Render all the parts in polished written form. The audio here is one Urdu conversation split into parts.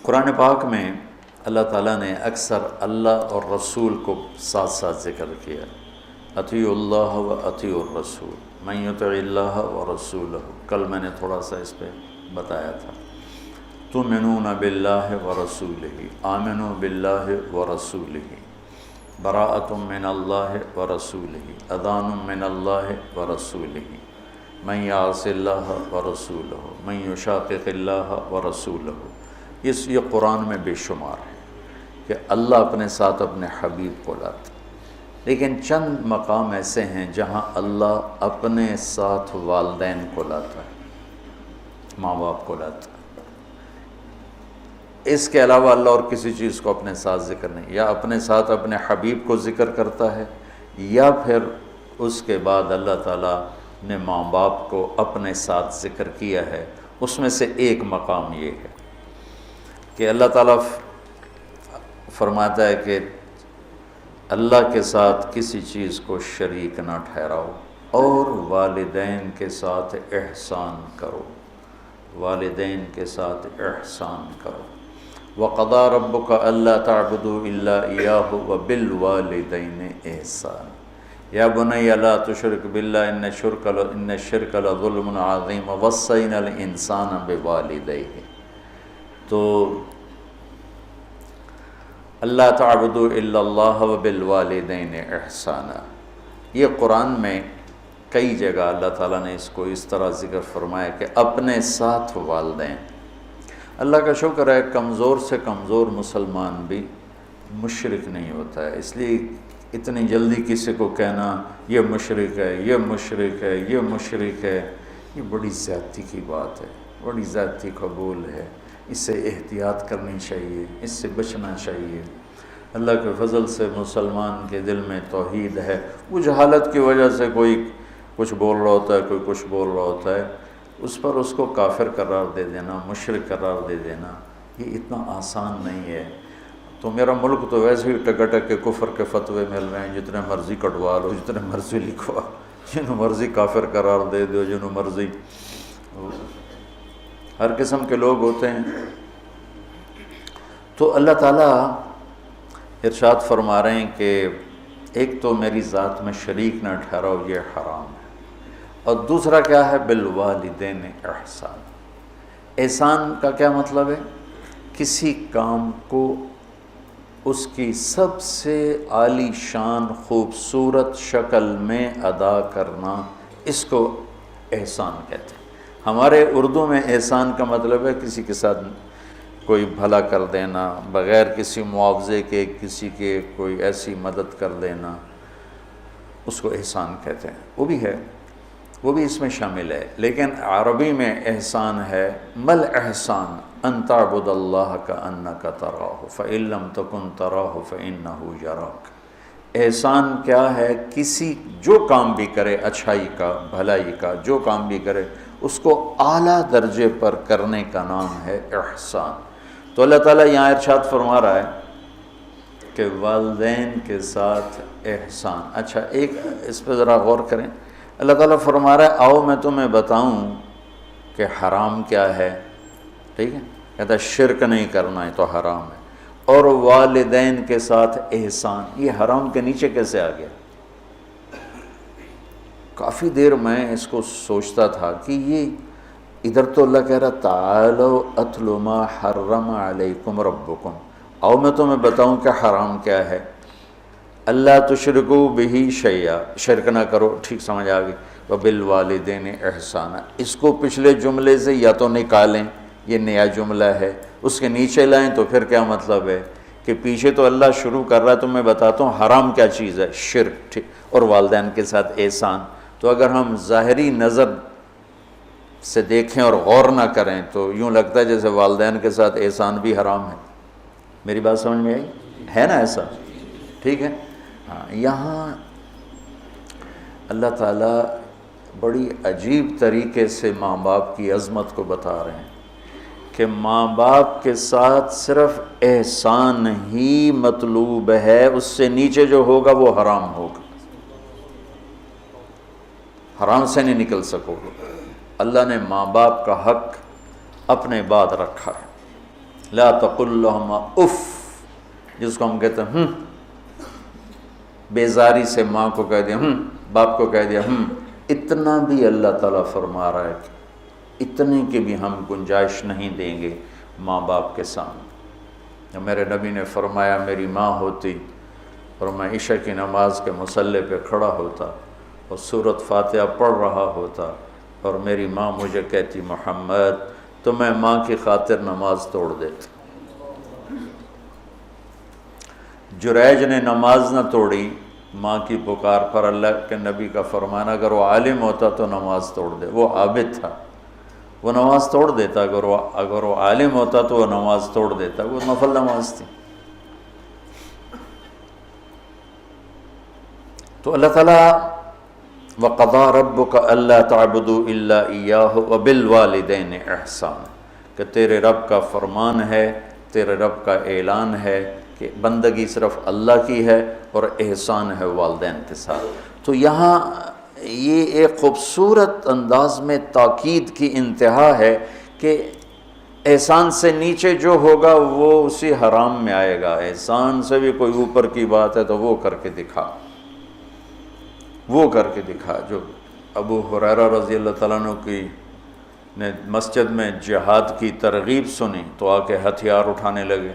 قرآن پاک میں اللہ تعالیٰ نے اکثر اللہ اور رسول کو ساتھ ساتھ ذکر کیا، اطیعوا اللہ و اطیعوا الرسول من یطع اللہ و رسولہ۔ کل میں نے تھوڑا سا اس پہ بتایا تھا، تؤمنون باللہ و رسولہ، آمنوا باللہ و رسولہ، براءۃ من اللہ و رسولہ، اذان من اللہ و رسولہ، من یعص اللہ و رسولہ، من یشاقق اللہ و رسولہ۔ یہ قرآن میں بے شمار ہے کہ اللہ اپنے ساتھ اپنے حبیب کو لاتا، لیکن چند مقام ایسے ہیں جہاں اللہ اپنے ساتھ والدین کو لاتا ہے، ماں باپ کو لاتا ہے۔ اس کے علاوہ اللہ اور کسی چیز کو اپنے ساتھ ذکر نہیں، یا اپنے ساتھ اپنے حبیب کو ذکر کرتا ہے، یا پھر اس کے بعد اللہ تعالیٰ نے ماں باپ کو اپنے ساتھ ذکر کیا ہے۔ اس میں سے ایک مقام یہ ہے کہ اللہ تعالیٰ فرماتا ہے کہ اللہ کے ساتھ کسی چیز کو شریک نہ ٹھہراؤ اور والدین کے ساتھ احسان کرو، والدین کے ساتھ احسان کرو۔ وَقَضَىٰ رَبُّكَ أَلَّا تَعْبُدُوا إِلَّا إِيَّاهُ وَبِالْوَالِدَيْنِ إِحْسَانًا يَا بُنَيَّ لَا تُشْرِكْ بِاللَّهِ إِنَّ الشِّرْكَ لَظُلْمٌ عَظِيمٌ وَوَصَّيْنَا الْإِنسَانَ بِوَالِدَيْهِ۔ تو اللہ تعبدوا الا اللہ وبالوالدین احسانا، یہ قرآن میں کئی جگہ اللہ تعالیٰ نے اس کو اس طرح ذکر فرمایا کہ اپنے ساتھ والدین۔ اللہ کا شکر ہے کمزور سے کمزور مسلمان بھی مشرک نہیں ہوتا ہے، اس لیے اتنی جلدی کسی کو کہنا یہ مشرک ہے، یہ مشرک ہے، یہ مشرک ہے، یہ بڑی زیادتی کی بات ہے، بڑی زیادتی قبول ہے۔ اس سے احتیاط کرنی چاہیے، اس سے بچنا چاہیے۔ اللہ کے فضل سے مسلمان کے دل میں توحید ہے، وہ جہالت کی وجہ سے کوئی کچھ بول رہا ہوتا ہے، کوئی کچھ بول رہا ہوتا ہے، اس پر اس کو کافر قرار دے دینا، مشرک قرار دے دینا، یہ اتنا آسان نہیں ہے۔ تو میرا ملک تو ویسے ہی ٹکٹک کے کفر کے فتوے مل رہے ہیں، جتنے مرضی کٹوا لو، جتنے مرضی لکھوا، جنہوں مرضی کافر قرار دے دو، جنہوں مرضی، ہر قسم کے لوگ ہوتے ہیں۔ تو اللہ تعالیٰ ارشاد فرما رہے ہیں کہ ایک تو میری ذات میں شریک نہ ٹھہراؤ، یہ حرام ہے، اور دوسرا کیا ہے؟ بالوالدین احسان۔ احسان کا کیا مطلب ہے؟ کسی کام کو اس کی سب سے عالی شان خوبصورت شکل میں ادا کرنا، اس کو احسان کہتے ہیں۔ ہمارے اردو میں احسان کا مطلب ہے کسی کے ساتھ کوئی بھلا کر دینا، بغیر کسی معاوضے کے کسی کے کوئی ایسی مدد کر دینا، اس کو احسان کہتے ہیں۔ وہ بھی ہے، وہ بھی اس میں شامل ہے، لیکن عربی میں احسان ہے مل احسان ان تعبد اللہ کأنک تراہ فإن لم تکن تراہ فإنہ یراک۔ احسان کیا ہے؟ کسی جو کام بھی کرے، اچھائی کا، بھلائی کا جو کام بھی کرے، اس کو اعلیٰ درجے پر کرنے کا نام ہے احسان۔ تو اللہ تعالیٰ یہاں ارشاد فرما رہا ہے کہ والدین کے ساتھ احسان۔ اچھا ایک اس پہ ذرا غور کریں، اللہ تعالیٰ فرما رہا ہے آؤ میں تمہیں بتاؤں کہ حرام کیا ہے، ٹھیک ہے؟ کہتا ہے شرک نہیں کرنا ہے تو حرام ہے، اور والدین کے ساتھ احسان، یہ حرام کے نیچے کیسے آ گیا؟ کافی دیر میں اس کو سوچتا تھا کہ یہ ادھر تو اللہ کہہ رہا تعالوا اتل ما حرم علیکم ربکم، آؤ میں تمہیں بتاؤں کہ حرام کیا ہے، اللہ تشرکوا بہ شیئا، شرک نہ کرو، ٹھیک سمجھ آ گئی، وبالوالدین احسانا۔ اس کو پچھلے جملے سے یا تو نکالیں، یہ نیا جملہ ہے، اس کے نیچے لائیں تو پھر کیا مطلب ہے کہ پیچھے تو اللہ شروع کر رہا ہے، تو میں بتاتا ہوں حرام کیا چیز ہے، شرک، ٹھیک، اور والدین کے ساتھ احسان۔ تو اگر ہم ظاہری نظر سے دیکھیں اور غور نہ کریں تو یوں لگتا ہے جیسے والدین کے ساتھ احسان بھی حرام ہے۔ میری بات سمجھ میں آئی ہے نا؟ ایسا ٹھیک ہے؟ ہاں، یہاں اللہ تعالیٰ بڑی عجیب طریقے سے ماں باپ کی عظمت کو بتا رہے ہیں کہ ماں باپ کے ساتھ صرف احسان ہی مطلوب ہے، اس سے نیچے جو ہوگا وہ حرام ہوگا، حرام سے نہیں نکل سکو گے۔ اللہ نے ماں باپ کا حق اپنے بعد رکھا ہے، لا تقل لهما اف، جس کو ہم کہتے ہیں بیزاری سے ماں کو کہہ دیا باپ کو کہہ دیا اتنا بھی اللہ تعالیٰ فرما رہا ہے کہ اتنے کی بھی ہم گنجائش نہیں دیں گے ماں باپ کے سامنے۔ میرے نبی نے فرمایا میری ماں ہوتی اور میں عشاء کی نماز کے مصلی پہ کھڑا ہوتا اور سورۃ فاتحہ پڑھ رہا ہوتا اور میری ماں مجھے کہتی محمد، تو میں ماں کی خاطر نماز توڑ دیتا۔ جریج نے نماز نہ توڑی ماں کی پکار پر، اللہ کے نبی کا فرمانا اگر وہ عالم ہوتا تو نماز توڑ دے، وہ عابد تھا وہ نماز توڑ دیتا، اگر وہ عالم ہوتا تو وہ نماز توڑ دیتا، وہ نفل نماز تھی۔ تو اللہ تعالیٰ وَقَضَىٰ رَبُّكَ أَلَّا تَعْبُدُوا إِلَّا إِيَّاهُ وَبِالْوَالِدَيْنِ إِحْسَانًا، کہ تیرے رب کا فرمان ہے، تیرے رب کا اعلان ہے کہ بندگی صرف اللہ کی ہے اور احسان ہے والدین کے ساتھ۔ تو یہاں یہ ایک خوبصورت انداز میں تاکید کی انتہا ہے کہ احسان سے نیچے جو ہوگا وہ اسی حرام میں آئے گا، احسان سے بھی کوئی اوپر کی بات ہے تو وہ کر کے دکھا، وہ کر کے دکھا۔ جو ابو ہریرہ رضی اللہ تعالیٰ عنہ کی نے مسجد میں جہاد کی ترغیب سنی تو آ کے ہتھیار اٹھانے لگے۔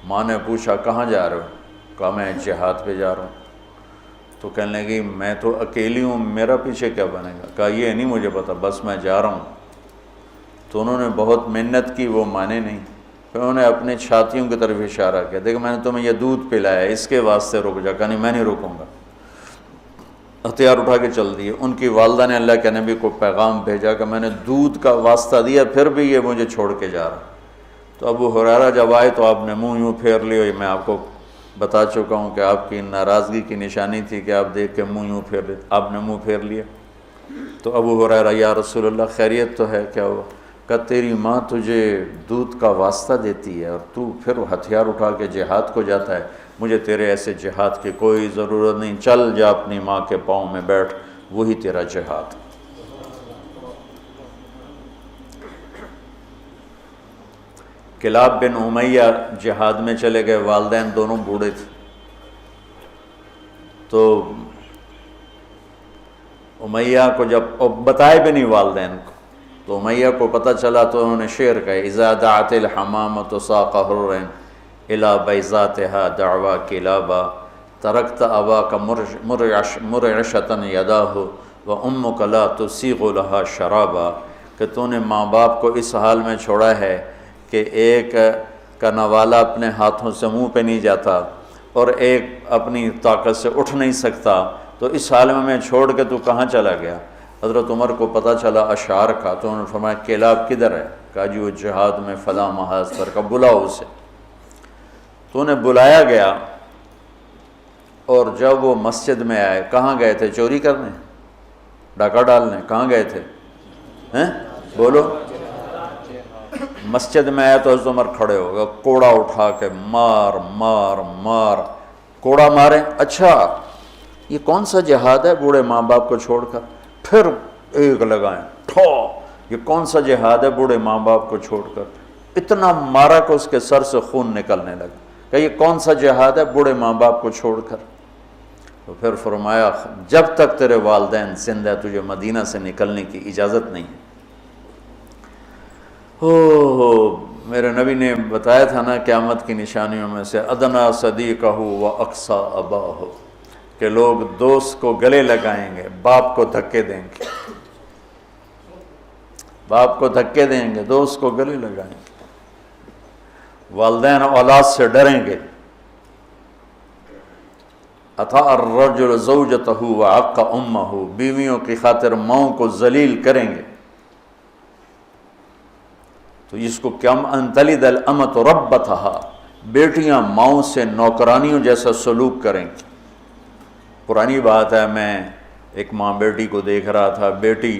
ماں نے پوچھا کہاں جا رہے ہو؟ کہا میں جہاد پہ جا رہا ہوں۔ تو کہنے لگی میں تو اکیلی ہوں، میرا پیچھے کیا بنے گا؟ کہا یہ نہیں مجھے پتا، بس میں جا رہا ہوں۔ تو انہوں نے بہت محنت کی، وہ مانے نہیں۔ پھر انہوں نے اپنے چھاتیوں کی طرف اشارہ کیا، دیکھ میں نے تمہیں یہ دودھ پلایا اس کے واسطے رک جا۔ کہا نہیں میں نہیں رکوں گا، ہتھیار اٹھا کے چل دیے۔ ان کی والدہ نے اللہ کے نبی کو پیغام بھیجا کہ میں نے دودھ کا واسطہ دیا پھر بھی یہ مجھے چھوڑ کے جا رہا۔ تو ابو ہریرہ جب آئے تو آپ نے منہ یوں پھیر لیا، میں آپ کو بتا چکا ہوں کہ آپ کی ناراضگی کی نشانی تھی کہ آپ دیکھ کے منہ یوں پھیر لے، آپ نے منہ پھیر لیا۔ تو ابو ہریرہ یا رسول اللہ خیریت تو ہے؟ کیا ہوا؟ کہ تیری ماں تجھے دودھ کا واسطہ دیتی ہے اور تو پھر ہتھیار اٹھا کے جہاد کو جاتا ہے، مجھے تیرے ایسے جہاد کی کوئی ضرورت نہیں، چل جا اپنی ماں کے پاؤں میں بیٹھ، وہی تیرا جہاد۔ کلاب بن امیہ جہاد میں چلے گئے، والدین دونوں بوڑھے تھے۔ تو امیہ کو جب بتائے بھی نہیں والدین کو، تو امیہ کو پتہ چلا تو انہوں نے شعر کہا اذا دعت الحمامۃ ساق حر الی بیضاتها دعوا کلابا ترکت اباک مرعشۃ یداہ وامک لا تسیغ لها شرابا، کہ تو نے ماں باپ کو اس حال میں چھوڑا ہے کہ ایک کا نوالا اپنے ہاتھوں سے منہ پہ نہیں جاتا اور ایک اپنی طاقت سے اٹھ نہیں سکتا، تو اس حال میں چھوڑ کے تو کہاں چلا گیا؟ حضرت عمر کو پتہ چلا اشعار کا، تو انہوں نے فرمایا کلاب کدھر ہے؟ کہا جی وہ جہاد میں فلاں محاذ پر، کا بلاؤ اسے۔ تو انہیں بلایا گیا، اور جب وہ مسجد میں آئے، کہاں گئے تھے؟ چوری کرنے، ڈاکہ ڈالنے؟ کہاں گئے تھے؟ بولو۔ مسجد میں آیا تو حضرت عمر کھڑے ہو گئے، کوڑا اٹھا کے مار مار مار، کوڑا مارے، اچھا یہ کون سا جہاد ہے بوڑھے ماں باپ کو چھوڑ کر؟ پھر ایک لگائیں ٹھو، یہ کون سا جہاد ہے بوڑھے ماں باپ کو چھوڑ کر؟ اتنا مارا کہ اس کے سر سے خون نکلنے لگا کہ یہ کون سا جہاد ہے بوڑھے ماں باپ کو چھوڑ کر؟ تو پھر فرمایا جب تک تیرے والدین زندہ تجھے مدینہ سے نکلنے کی اجازت نہیں۔ میرے نبی نے بتایا تھا نا قیامت کی نشانیوں میں سے ادنا صدیقہ و اقصی اباہ، کہ لوگ دوست کو گلے لگائیں گے، باپ کو دھکے دیں گے، باپ کو دھکے دیں گے، دوست کو گلے لگائیں گے، والدین اولاد سے ڈریں گے۔ اطاع الرجل زوجتہ وعق امہ، بیویوں کی خاطر ماؤں کو ذلیل کریں گے۔ تو اس کو کم ان تلد الامۃ ربتھا، بیٹیاں ماؤں سے نوکرانیوں جیسا سلوک کریں گی۔ پرانی بات ہے، میں ایک ماں بیٹی کو دیکھ رہا تھا، بیٹی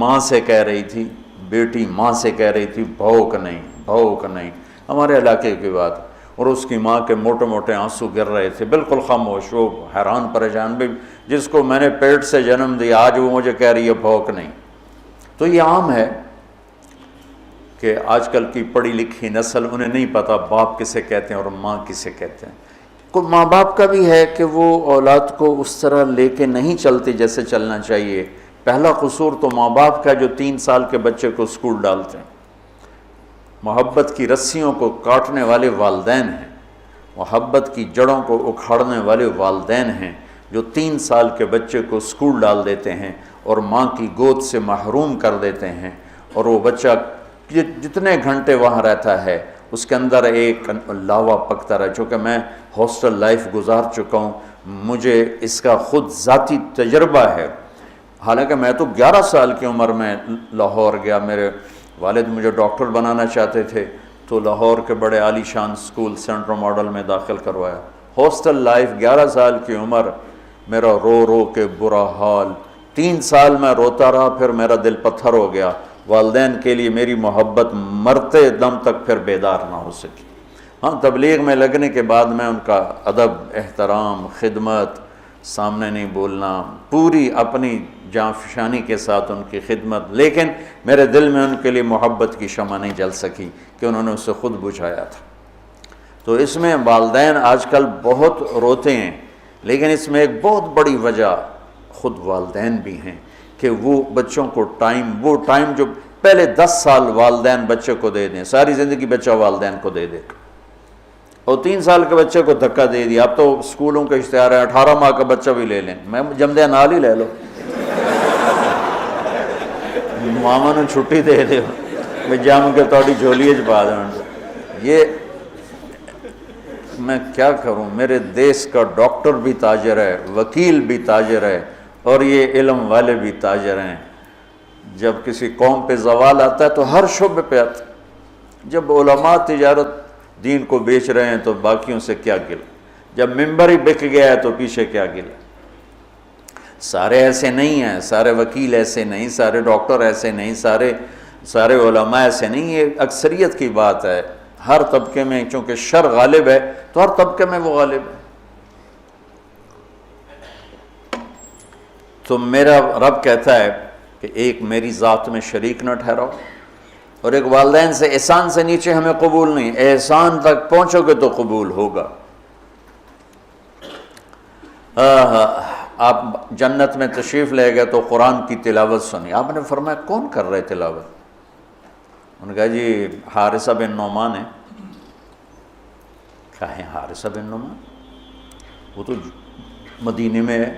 ماں سے کہہ رہی تھی، بیٹی ماں سے کہہ رہی تھی بھوک نہیں بھوک نہیں، ہمارے علاقے کی بات، اور اس کی ماں کے موٹے موٹے آنسو گر رہے تھے، بالکل خاموش، وہ حیران پریشان بھی، جس کو میں نے پیٹ سے جنم دیا آج وہ مجھے کہہ رہی ہے بھوک نہیں۔ تو یہ عام ہے، کہ آج کل کی پڑھی لکھی نسل انہیں نہیں پتہ باپ کسے کہتے ہیں اور ماں کسے کہتے ہیں۔ کوئی ماں باپ کا بھی ہے کہ وہ اولاد کو اس طرح لے کے نہیں چلتی جیسے چلنا چاہیے۔ پہلا قصور تو ماں باپ کا جو 3 سال کے بچے کو اسکول ڈالتے ہیں۔ محبت کی رسیوں کو کاٹنے والے والدین ہیں، محبت کی جڑوں کو اکھاڑنے والے والدین ہیں جو 3 سال کے بچے کو اسکول ڈال دیتے ہیں اور ماں کی گود سے محروم کر دیتے ہیں، اور وہ بچہ جتنے گھنٹے وہاں رہتا ہے اس کے اندر ایک لاوا پکتا رہا۔ چونکہ میں ہاسٹل لائف گزار چکا ہوں، مجھے اس کا خود ذاتی تجربہ ہے۔ حالانکہ میں تو 11 سال کی عمر میں لاہور گیا، میرے والد مجھے ڈاکٹر بنانا چاہتے تھے تو لاہور کے بڑے عالی شان اسکول سینٹرل ماڈل میں داخل کروایا۔ ہاسٹل لائف 11 سال کی عمر، میرا رو رو کے برا حال، 3 سال میں روتا رہا، پھر میرا دل پتھر ہو گیا۔ والدین کے لیے میری محبت مرتے دم تک پھر بیدار نہ ہو سکی۔ ہاں، تبلیغ میں لگنے کے بعد میں ان کا ادب، احترام، خدمت، سامنے نہیں بولنا، پوری اپنی جاں فشانی کے ساتھ ان کی خدمت، لیکن میرے دل میں ان کے لیے محبت کی شمع نہیں جل سکی کہ انہوں نے اسے خود بجھایا تھا۔ تو اس میں والدین آج کل بہت روتے ہیں، لیکن اس میں ایک بہت بڑی وجہ خود والدین بھی ہیں کہ وہ بچوں کو وہ ٹائم جو پہلے 10 سال والدین بچے کو دے دیں، ساری زندگی بچہ والدین کو دے دے، اور 3 سال کے بچے کو دھکا دے دیا۔ اب تو اسکولوں کے اشتہار ہیں 18 ماہ کا بچہ بھی لے لیں، میں جمدے نال ہی لے لو، ماما نے چھٹی دے دے میں جم کے تھوڑی جھولی چ پا دیں۔ یہ میں کیا کروں، میرے دیس کا ڈاکٹر بھی تاجر ہے، وکیل بھی تاجر ہے، اور یہ علم والے بھی تاجر ہیں۔ جب کسی قوم پہ زوال آتا ہے تو ہر شعبے پہ آتا ہے۔ جب علماء تجارت دین کو بیچ رہے ہیں تو باقیوں سے کیا گلا، جب ممبر ہی بک گیا ہے تو پیچھے کیا گلا۔ سارے ایسے نہیں ہیں، سارے وکیل ایسے نہیں، سارے ڈاکٹر ایسے نہیں، سارے علماء ایسے نہیں، یہ اکثریت کی بات ہے۔ ہر طبقے میں چونکہ شر غالب ہے تو ہر طبقے میں وہ غالب ہے۔ تو میرا رب کہتا ہے کہ ایک میری ذات میں شریک نہ ٹھہراؤ، اور ایک والدین سے احسان سے نیچے ہمیں قبول نہیں، احسان تک پہنچو گے تو قبول ہوگا۔ آپ جنت میں تشریف لے گئے تو قرآن کی تلاوت سنی، آپ نے فرمایا کون کر رہے تلاوت؟ انہوں نے کہا جی حارثہ بن نعمان ہے۔ کیا ہے حارثہ بن نعمان؟ وہ تو مدینے میں ہے۔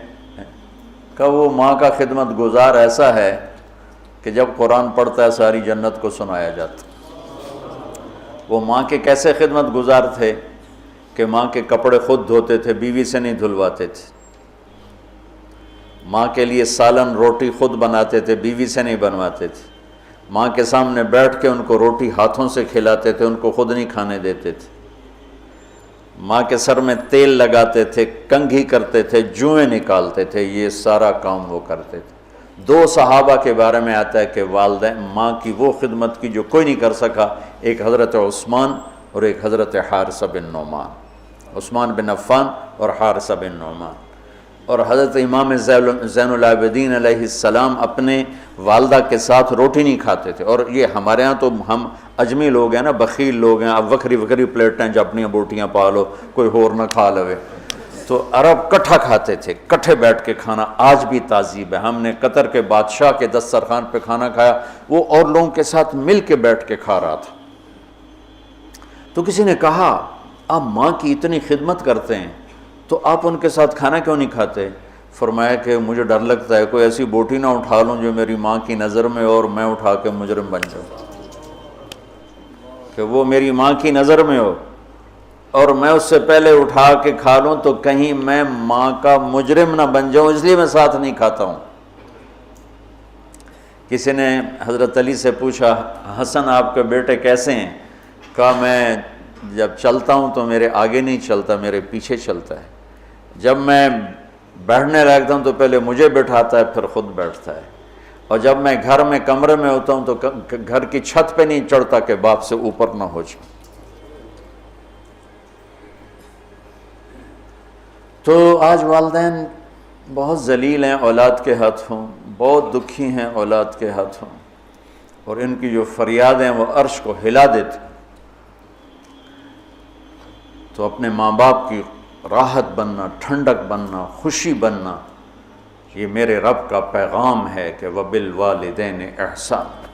کہا وہ ماں کا خدمت گزار ایسا ہے کہ جب قرآن پڑھتا ہے ساری جنت کو سنایا جاتا۔ وہ ماں کے کیسے خدمت گزار تھے کہ ماں کے کپڑے خود دھوتے تھے، بیوی سے نہیں دھلواتے تھے۔ ماں کے لیے سالن روٹی خود بناتے تھے، بیوی سے نہیں بنواتے تھے۔ ماں کے سامنے بیٹھ کے ان کو روٹی ہاتھوں سے کھلاتے تھے، ان کو خود نہیں کھانے دیتے تھے۔ ماں کے سر میں تیل لگاتے تھے، کنگھی کرتے تھے، جوئیں نکالتے تھے، یہ سارا کام وہ کرتے تھے۔ 2 صحابہ کے بارے میں آتا ہے کہ والدین ماں کی وہ خدمت کی جو کوئی نہیں کر سکا، ایک حضرت عثمان اور ایک حضرت حارثہ بن نعمان، عثمان بن عفان اور حارثہ بن نعمان۔ اور حضرت امام زین العابدین علیہ السلام اپنے والدہ کے ساتھ روٹی نہیں کھاتے تھے۔ اور یہ ہمارے ہاں تو ہم اجمی لوگ ہیں نا، بخیل لوگ ہیں، اب وکھری پلیٹیں جو اپنی بوٹیاں پا لو، کوئی ہور نہ کھا لوے۔ تو عرب کٹھا کھاتے تھے، کٹھے بیٹھ کے کھانا آج بھی تعذیب ہے۔ ہم نے قطر کے بادشاہ کے دسترخوان پہ کھانا کھایا، وہ اور لوگوں کے ساتھ مل کے بیٹھ کے کھا رہا تھا۔ تو کسی نے کہا آپ ماں کی اتنی خدمت کرتے ہیں تو آپ ان کے ساتھ کھانا کیوں نہیں کھاتے؟ فرمایا کہ مجھے ڈر لگتا ہے کوئی ایسی بوٹی نہ اٹھا لوں جو میری ماں کی نظر میں اور میں اٹھا کے مجرم بن جاؤں، کہ وہ میری ماں کی نظر میں ہو اور میں اس سے پہلے اٹھا کے کھا لوں تو کہیں میں ماں کا مجرم نہ بن جاؤں، اس لیے میں ساتھ نہیں کھاتا ہوں۔ کسی نے حضرت علی سے پوچھا حسن آپ کے بیٹے کیسے ہیں؟ کہا میں جب چلتا ہوں تو میرے آگے نہیں چلتا، میرے پیچھے چلتا ہے۔ جب میں بیٹھنے لگتا ہوں تو پہلے مجھے بٹھاتا ہے پھر خود بیٹھتا ہے، اور جب میں گھر میں کمرے میں ہوتا ہوں تو گھر کی چھت پہ نہیں چڑھتا کہ باپ سے اوپر نہ ہو جاؤں۔ تو آج والدین بہت ذلیل ہیں اولاد کے ہاتھوں، بہت دکھی ہیں اولاد کے ہاتھوں، اور ان کی جو فریادیں وہ عرش کو ہلا دیتی. تو اپنے ماں باپ کی راحت بننا، ٹھنڈک بننا، خوشی بننا، یہ میرے رب کا پیغام ہے کہ وَبِالْوَالِدَيْنِ احسان.